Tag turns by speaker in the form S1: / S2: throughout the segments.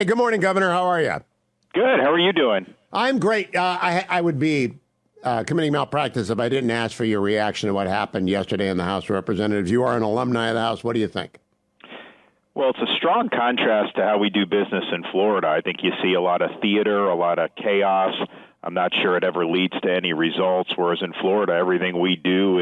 S1: good morning, Governor. How are you?
S2: Good. How are you doing?
S1: I'm great. I would be committing malpractice if I didn't ask for your reaction to what happened yesterday in the House of Representatives. You are an alumni of the House. What do you think?
S2: Well, it's a strong contrast to how we do business in Florida. I think you see a lot of theater, a lot of chaos. I'm not sure it ever leads to any results, whereas in Florida, everything we do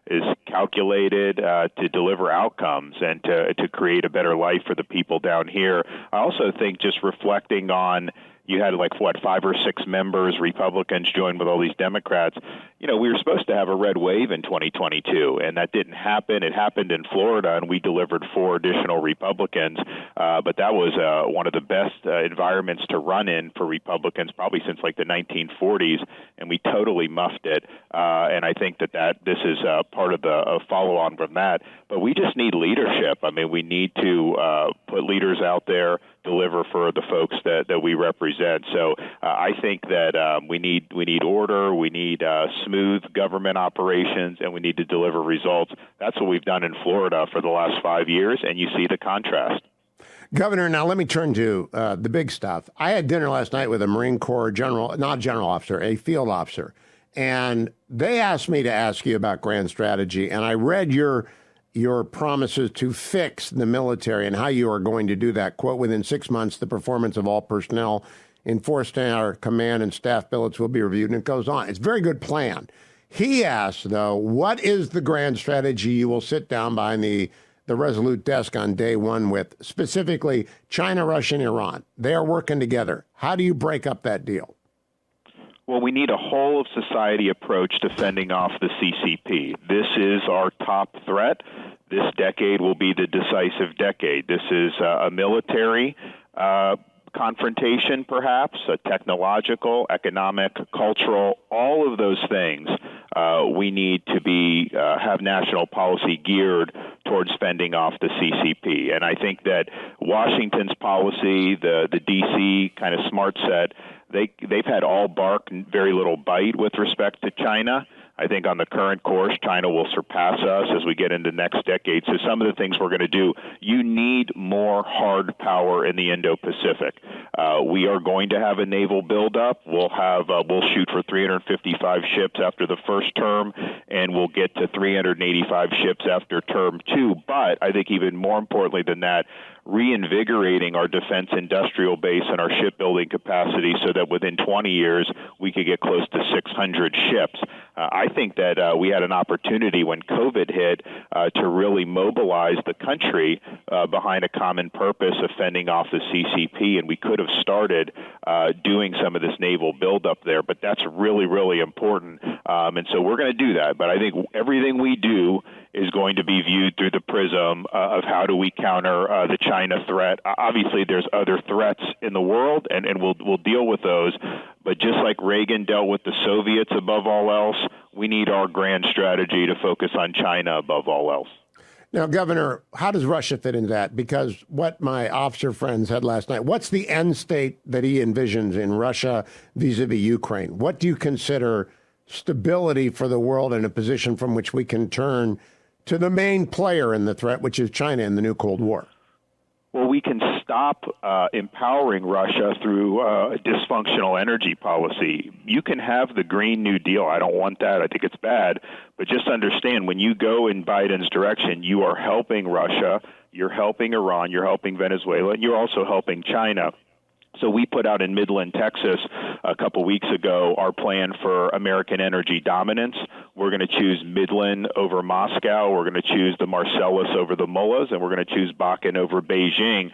S2: is calculated to deliver outcomes and to create a better life for the people down here. I also think just reflecting on, you had 5 or 6 members, Republicans joined with all these Democrats. We were supposed to have a red wave in 2022, and that didn't happen. It happened in Florida, and we delivered 4 additional Republicans. But that was one of the best environments to run in for Republicans, probably since the 1940s, and we totally muffed it. And I think that this is part of the follow-on from that. But we just need leadership. I mean, we need to put leaders out there, deliver for the folks that we represent. So I think that we need order, we need smooth government operations, and we need to deliver results. That's what we've done in Florida for the last 5 years, and you see the contrast.
S1: Governor, now let me turn to the big stuff. I had dinner last night with a Marine Corps a field officer, and they asked me to ask you about grand strategy, and I read your promises to fix the military and how you are going to do that. Quote, within 6 months, the performance of all personnel enforced in our command and staff billets will be reviewed, and it goes on. It's a very good plan. He asked, though, what is the grand strategy you will sit down behind the Resolute desk on day one with, specifically China, Russia, and Iran? They are working together. How do you break up that deal?
S2: Well, we need a whole-of-society approach to fending off the CCP. This is our top threat. This decade will be the decisive decade. This is a military confrontation, perhaps, a technological, economic, cultural, all of those things. We need to have national policy geared towards fending off the CCP. And I think that Washington's policy, the D.C. kind of smart set, they've had all bark and very little bite with respect to China. I think on the current course, China will surpass us as we get into next decade. So some of the things we're going to do, you need more hard power in the Indo-Pacific. We are going to have a naval buildup. We'll shoot for 355 ships after the first term, and we'll get to 385 ships after term 2. But I think even more importantly than that, reinvigorating our defense industrial base and our shipbuilding capacity so that within 20 years we could get close to 600 ships. I think that we had an opportunity when COVID hit to really mobilize the country behind a common purpose of fending off the CCP, and we could have started doing some of this naval buildup there. But that's really, really important, and so we're going to do that. But I think everything we do is going to be viewed through the prism of how do we counter the China threat. Obviously, there's other threats in the world, and we'll deal with those. But just like Reagan dealt with the Soviets above all else, we need our grand strategy to focus on China above all else.
S1: Now, Governor, how does Russia fit into that? Because what my officer friend said last night, what's the end state that he envisions in Russia vis-a-vis Ukraine? What do you consider stability for the world in a position from which we can turn to the main player in the threat, which is China in the new Cold War?
S2: Well, we can stop empowering Russia through a dysfunctional energy policy. You can have the Green New Deal. I don't want that. I think it's bad. But just understand, when you go in Biden's direction, you are helping Russia, you're helping Iran, you're helping Venezuela, and you're also helping China. So we put out in Midland, Texas, a couple weeks ago, our plan for American energy dominance. We're going to choose Midland over Moscow. We're going to choose the Marcellus over the Mullahs, and we're going to choose Bakken over Beijing.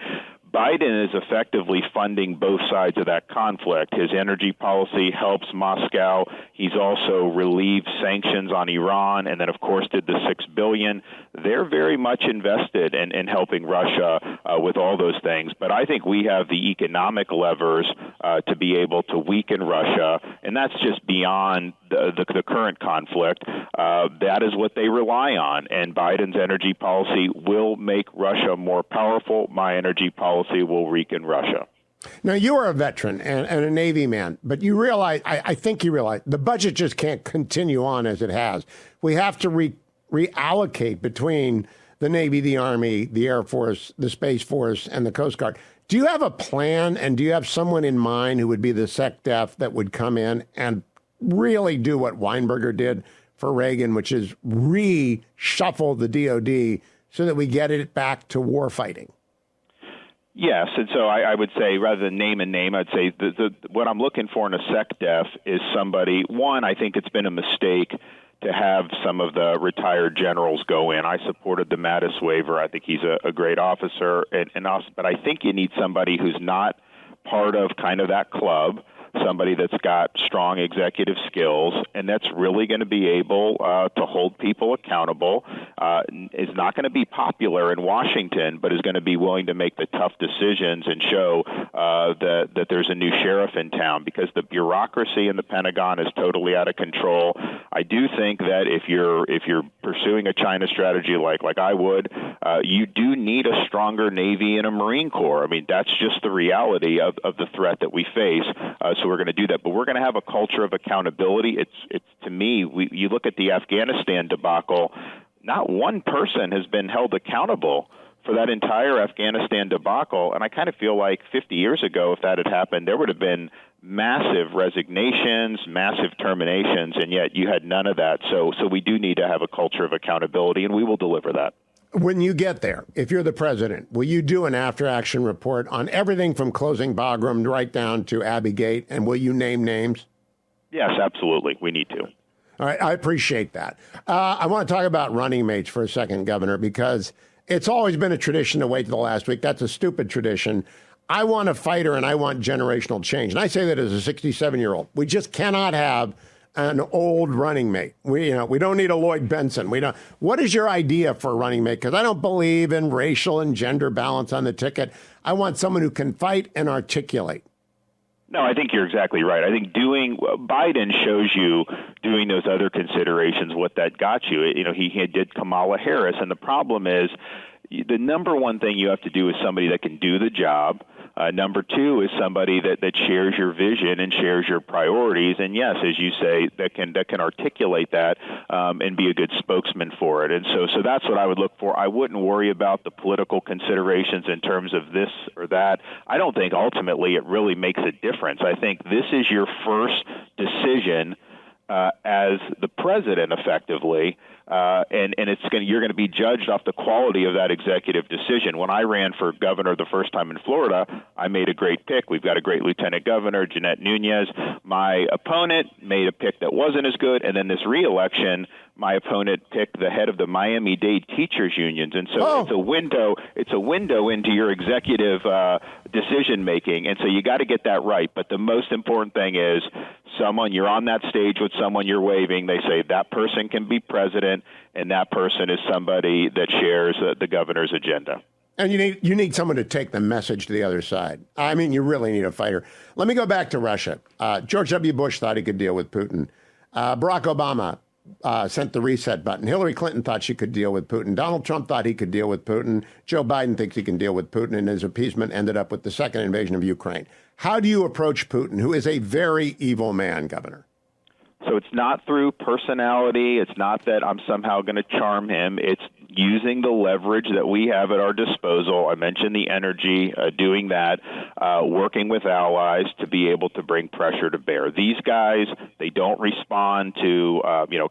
S2: Biden is effectively funding both sides of that conflict. His energy policy helps Moscow. He's also relieved sanctions on Iran, and then, of course, did the $6 billion. They're very much invested in helping Russia with all those things. But I think we have the economic levers to be able to weaken Russia, and that's just beyond the current conflict. That is what they rely on, and Biden's energy policy will make Russia more powerful. My energy policy will weaken Russia.
S1: Now, you are a veteran and a Navy man, but you realize, I think you realize, the budget just can't continue on as it has. We have to reallocate between the Navy, the Army, the Air Force, the Space Force, and the Coast Guard. Do you have a plan, and do you have someone in mind who would be the SecDef that would come in and really do what Weinberger did for Reagan, which is reshuffle the DOD so that we get it back to war fighting?
S2: Yes, and so I would say, rather than name a name, I'd say what I'm looking for in a SecDef is somebody, one, I think it's been a mistake to have some of the retired generals go in. I supported the Mattis waiver. I think he's a great officer, but I think you need somebody who's not part of kind of that club, somebody that's got strong executive skills, and that's really going to be able to hold people accountable, is not going to be popular in Washington, but is going to be willing to make the tough decisions and show that there's a new sheriff in town, because the bureaucracy in the Pentagon is totally out of control. I do think that if you're pursuing a China strategy like I would, you do need a stronger Navy and a Marine Corps. I mean, that's just the reality of the threat that we face. So we're going to do that, but we're going to have a culture of accountability. It's to me, you look at the Afghanistan debacle, not one person has been held accountable for that entire Afghanistan debacle, and I kind of feel like 50 years ago, if that had happened, there would have been massive resignations, massive terminations, and yet you had none of that. So we do need to have a culture of accountability, and we will deliver that.
S1: When you get there, if you're the president, will you do an after-action report on everything from closing Bagram right down to Abbey Gate, and will you name names?
S2: Yes, absolutely. We need to.
S1: All right, I appreciate that. I want to talk about running mates for a second, Governor, because it's always been a tradition to wait till the last week. That's a stupid tradition. I want a fighter, and I want generational change. And I say that as a 67-year-old. We just cannot have an old running mate. We don't need a Lloyd Benson. What is your idea for a running mate? Because I don't believe in racial and gender balance on the ticket. I want someone who can fight and articulate.
S2: No, I think you're exactly right. I think Biden shows you doing those other considerations what that got you. He did Kamala Harris, and the problem is the number one thing you have to do is somebody that can do the job. Number two is somebody that shares your vision and shares your priorities, and yes, as you say, that can articulate that and be a good spokesman for it. And so that's what I would look for. I wouldn't worry about the political considerations in terms of this or that. I don't think ultimately it really makes a difference. I think this is your first decision as the president, effectively, and you're going to be judged off the quality of that executive decision. When I ran for governor the first time in Florida, I made a great pick. We've got a great lieutenant governor, Jeanette Nunez. My opponent made a pick that wasn't as good, and then this re-election, my opponent picked the head of the Miami-Dade teachers unions, and so it's a window into your executive decision making, and so you got to get that right. But the most important thing is you're on that stage with someone you're waving. They say that person can be president, and that person is somebody that shares the governor's agenda.
S1: And you need someone to take the message to the other side. I mean, you really need a fighter. Let me go back to Russia. George W. Bush thought he could deal with Putin. Barack Obama sent the reset button. Hillary Clinton thought she could deal with Putin. Donald Trump thought he could deal with Putin. Joe Biden thinks he can deal with Putin, and his appeasement ended up with the second invasion of Ukraine. How do you approach Putin, who is a very evil man, Governor?
S2: So it's not through personality. It's not that I'm somehow going to charm him. It's using the leverage that we have at our disposal. I mentioned the energy, doing that, working with allies to be able to bring pressure to bear. These guys, they don't respond to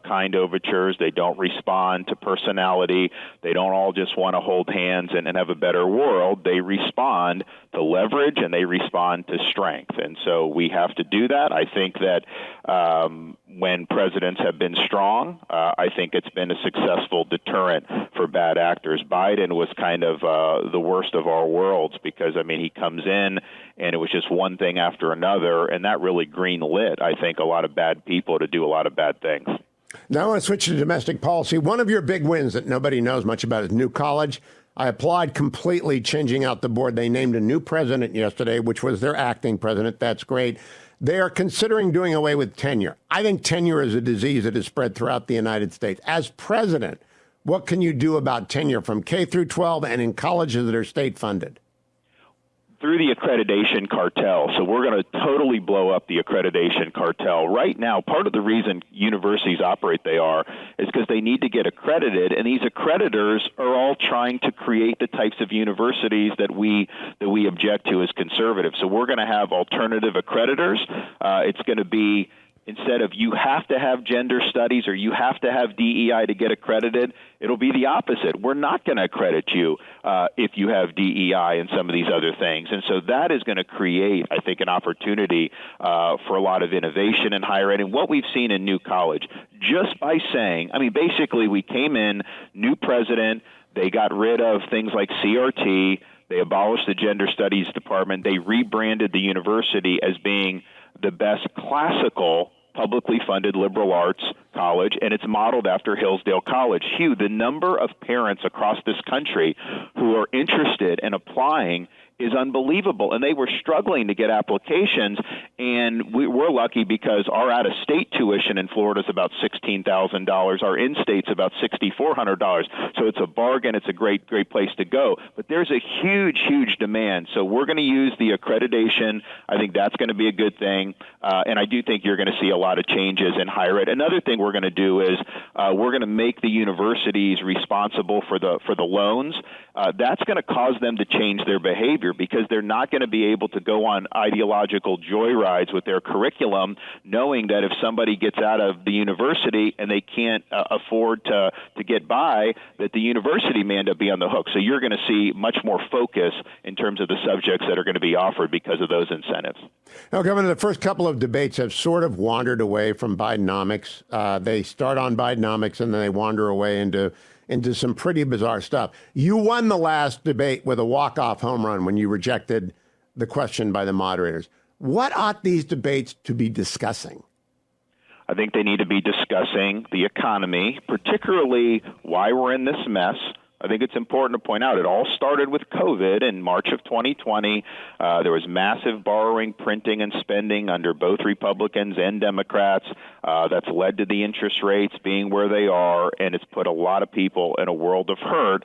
S2: kind overtures. They don't respond to personality. They don't all just want to hold hands and have a better world. They respond to leverage, and they respond to strength. And so we have to do that. I think that when presidents have been strong, I think it's been a successful deterrent for bad actors. Biden was kind of the worst of our worlds because, he comes in and it was just one thing after another, and that really green-lit, I think, a lot of bad people to do a lot of bad things.
S1: Now I want to switch to domestic policy. One of your big wins that nobody knows much about is New College. I applaud completely changing out the board. They named a new president yesterday, which was their acting president. That's great. They are considering doing away with tenure. I think tenure is a disease that is spread throughout the United States. As president, what can you do about tenure from K through 12 and in colleges that are state funded?
S2: through the accreditation cartel. So we're going to totally blow up the accreditation cartel. Right now, part of the reason universities operate they are is because they need to get accredited, and these accreditors are all trying to create the types of universities that we object to as conservatives. So we're going to have alternative accreditors. It's going to be, instead of you have to have gender studies or you have to have DEI to get accredited, it'll be the opposite. We're not going to accredit you if you have DEI and some of these other things. And so that is going to create, I think, an opportunity for a lot of innovation in higher ed. And what we've seen in New College, just by saying, I mean, basically we came in, new president, they got rid of things like CRT, they abolished the gender studies department, they rebranded the university as being the best classical publicly funded liberal arts college, and it's modeled after Hillsdale College. Hugh, the number of parents across this country who are interested in applying is unbelievable, and they were struggling to get applications, and we're lucky because our out-of-state tuition in Florida is about $16,000. Our in-state's about $6,400. So it's a bargain. It's a great place to go. But there's a huge demand. So we're going to use the accreditation. I think that's going to be a good thing, and I do think you're going to see a lot of changes in higher ed. Another thing we're going to do is we're going to make the universities responsible for the loans. That's going to cause them to change their behavior, because they're not going to be able to go on ideological joyrides with their curriculum, knowing that if somebody gets out of the university and they can't afford to get by, that the university may end up being on the hook. So you're going to see much more focus in terms of the subjects that are going to be offered because of those incentives.
S1: Now, Governor, the first couple of debates have sort of wandered away from Bidenomics. They start on Bidenomics and then they wander away into some pretty bizarre stuff. You won the last debate with a walk-off home run when you rejected the question by the moderators. What ought these debates to be discussing?
S2: I think they need to be discussing the economy, particularly why we're in this mess. I think it's important to point out it all started with COVID in March of 2020. There was massive borrowing, printing, and spending under both Republicans and Democrats. That's led to the interest rates being where they are, and it's put a lot of people in a world of hurt.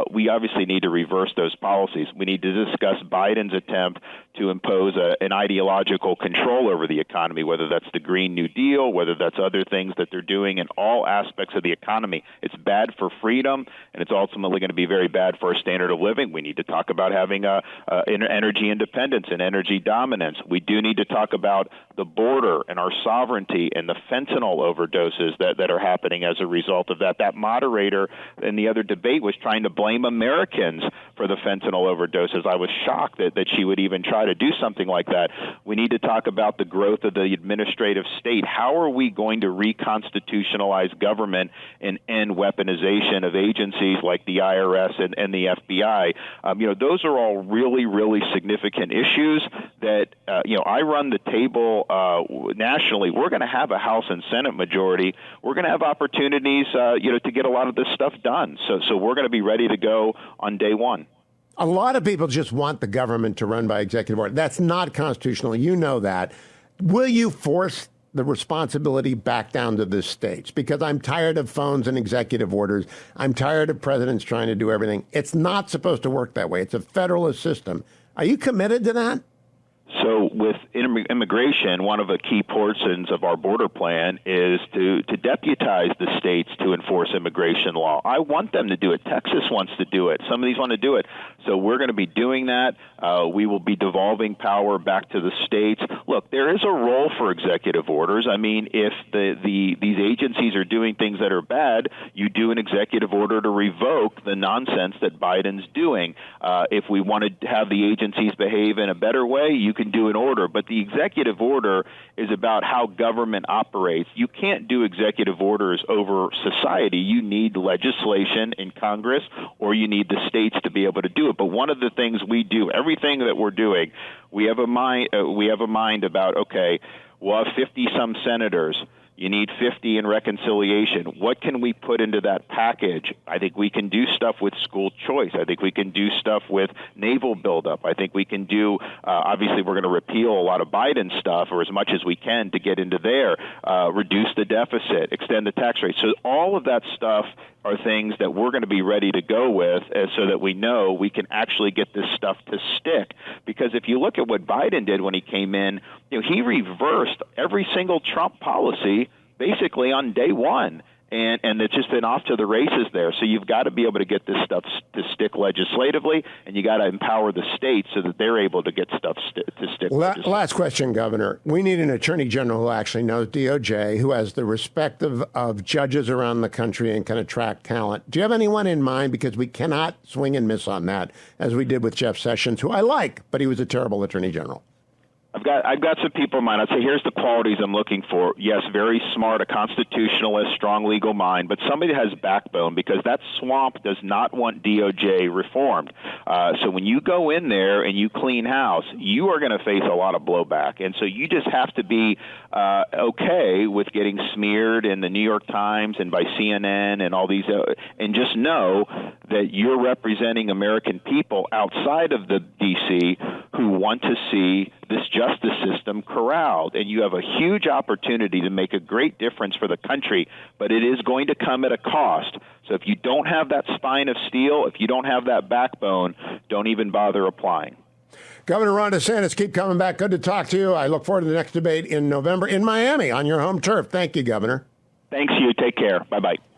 S2: We obviously need to reverse those policies. We need to discuss Biden's attempt to impose an ideological control over the economy, whether that's the Green New Deal, whether that's other things that they're doing in all aspects of the economy. It's bad for freedom, and it's ultimately going to be very bad for our standard of living. We need to talk about having energy independence and energy dominance. We do need to talk about the border and our sovereignty and the fentanyl overdoses that are happening as a result of that. That moderator in the other debate was trying to blame Americans for the fentanyl overdoses. I was shocked that she would even try to do something like that. We need to talk about the growth of the administrative state. How are we going to reconstitutionalize government and end weaponization of agencies like the IRS and the FBI? Those are all really significant issues that, I run the table nationally. We're going to have a House and Senate majority. We're going to have opportunities, to get a lot of this stuff done. So we're going to be ready to go on day one.
S1: A lot of people just want the government to run by executive order. That's not constitutional. You know that. Will you force the responsibility back down to the states? Because I'm tired of phones and executive orders. I'm tired of presidents trying to do everything. It's not supposed to work that way. It's a federalist system. Are you committed to that?
S2: So with immigration, one of the key portions of our border plan is to deputize the states to enforce immigration law. I want them to do it. Texas wants to do it. Some of these want to do it. So we're going to be doing that. We will be devolving power back to the states. Look, there is a role for executive orders. I mean, if these agencies are doing things that are bad, you do an executive order to revoke the nonsense that Biden's doing. If we want to have the agencies behave in a better way, you can do an order, but the executive order is about how government operates. You can't do executive orders over society. You need legislation in Congress, or you need the states to be able to do it. But one of the things we do, everything that we're doing, we have a mind about, okay, we'll have 50-some senators. You need 50 in reconciliation. What can we put into that package? I think we can do stuff with school choice. I think we can do stuff with naval buildup. I think we can do, obviously, we're going to repeal a lot of Biden stuff, or as much as we can to get into there, reduce the deficit, extend the tax rate. So all of that stuff are things that we're going to be ready to go with so that we know we can actually get this stuff to stick. Because if you look at what Biden did when he came in, he reversed every single Trump policy basically on day one. And it's just been off to the races there. So you've got to be able to get this stuff to stick legislatively, and you got to empower the states so that they're able to get stuff to stick.
S1: Last question, Governor. We need an attorney general who actually knows DOJ, who has the respect of judges around the country and can attract talent. Do you have anyone in mind? Because we cannot swing and miss on that, as we did with Jeff Sessions, who I like, but he was a terrible attorney general.
S2: I've got some people in mind. I'd say here's the qualities I'm looking for. Yes, very smart, a constitutionalist, strong legal mind, but somebody that has backbone, because that swamp does not want DOJ reformed. So when you go in there and you clean house, you are going to face a lot of blowback. And so you just have to be okay with getting smeared in the New York Times and by CNN and all these, and just know that you're representing American people outside of the D.C. who want to see this justice system corralled. And you have a huge opportunity to make a great difference for the country, but it is going to come at a cost. So if you don't have that spine of steel, if you don't have that backbone, don't even bother applying.
S1: Governor Ron DeSantis, keep coming back. Good to talk to you. I look forward to the next debate in November in Miami on your home turf. Thank you, Governor.
S2: Thanks, Hugh. Take care. Bye-bye.